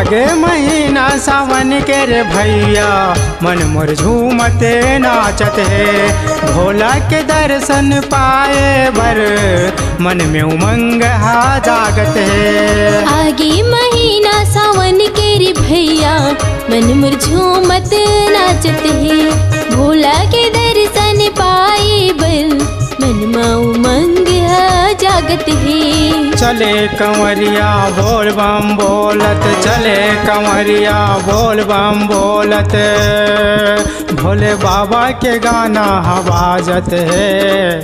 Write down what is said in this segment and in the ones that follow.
आगे महीना सावन के रे भैया मन मोर झूमते नाचत है। भोला के दर्शन पाए बर मन में उमंग हा जागत है। आगे महीना सावन के रे भैया मन मोर झूमत नाचत है। भोला के दर्शन पाए बर मन में उमंग हा जागत है। चले कंवरिया बोल बम बोलत, चले कंवरिया बोल बम बोलत, भोले बाबा के गाना बाजत है।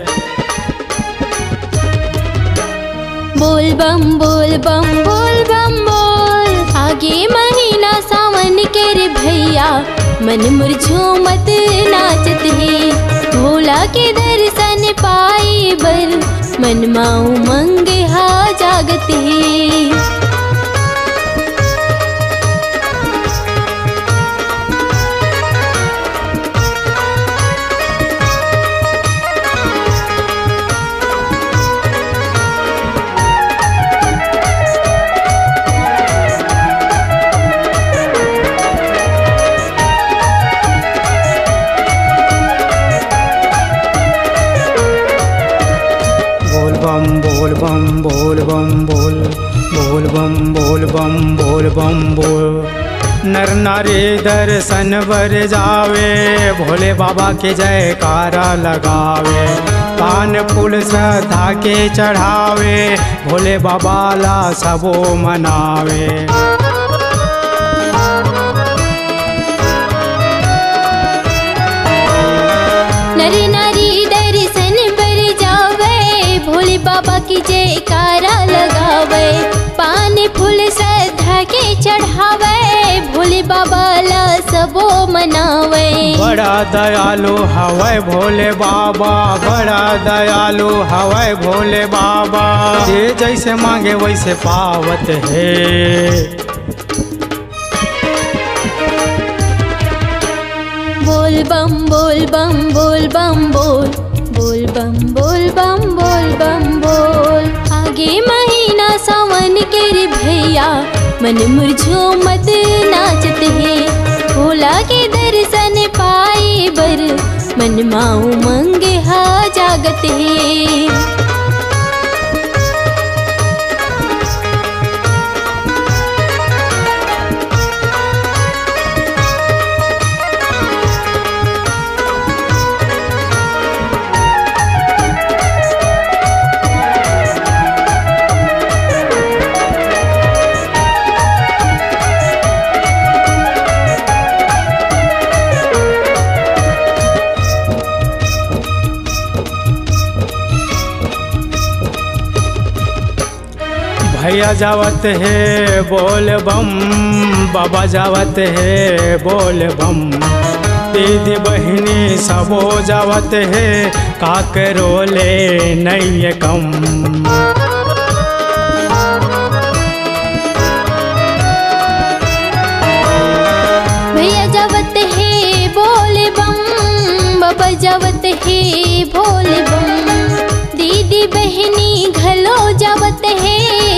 बोल बम बोल बम बोल बम बोल। आगे महीना सावन के रे भैया मन मोर झूमत नाचत है। भोला के दर्शन पाए बर मन में उमंग हा जागत है। बोल बम बोल बम बोल, बोल बम बोल बम बोल बम बोल। नर नारी दर्शन बर जावे, भोले बाबा के जयकारा लगावे। पान फूल श्रद्धा के चढ़ावे, भोले बाबा ला सबो मनावे। नर नारी दर्शन बर जावे, भोले बाबा की जयकारा लगावे। पान फूल श्रद्धा के चढ़ावे, भोले बाबा ला सबो मनावे। बड़ा दयालु हवै भोले बाबा, बड़ा दयालु हवै भोले बाबा। जे जैसे मांगे वैसे पावत है। बोल बम बोल बम बोल बम बोल, बोल बम बोल बम बोल बम बोल। आगे महीना सावन के रे भैया मन मोर झूमत नाचत है। भोला के दर्शन पाए बर मन में उमंग हा जागत है। भैया जावत है बोल बम, बाबा जावत है बोल बम। दीदी बहिनी सबो जावत है, काकरो ले नहीं कम। भैया जावत है बोल बम, बाबा जावत है बोल बम। दीदी बहनी घलो जावत है,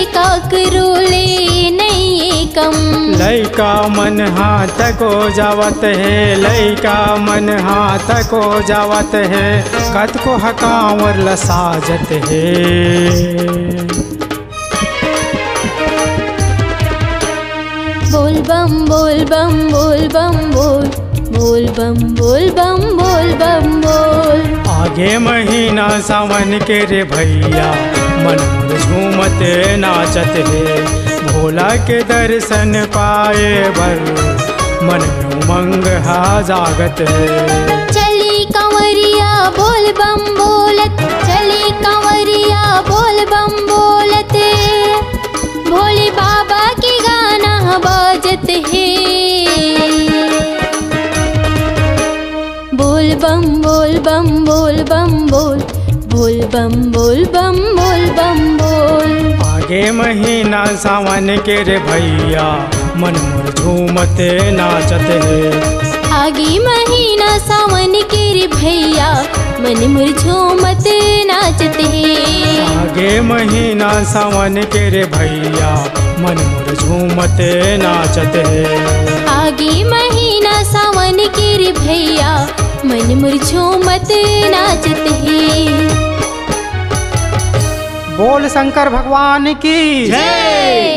काकरो ले नहीं कम। लइका मन हाथ को जावत है, लइका मन हाथ को जावत है, कत को हकावर लसाजत है। बोल बम बोल बम बोल बम बोल, बोल बम बोल बम बोल बम बोल। आगे महीना सावन के रे भैया मन मोर झूमते नाचत है। भोला के दर्शन पाए बर मन में उमंग हा जागत है। चली कंवरिया बोल बम बोलत, चली कंवरिया बोल बम बोलत, भोले बाबा की गाना बाजत है। बोल बम बोल बम बोल बम बोल, बोल बम बोल बम बोल बम बोल। आगे महीना सावन के रे भैया मन मोर झूमते नाचत है। आगे महीना सावन के रे भैया मन मोर झूमत नाचत है। आगे महीना सावन के रे भैया मन मोर झूमत नाचत है। आगे महीना सावन के रे भैया मन मोर झूमत नाचत है। बोल शंकर भगवान की जय।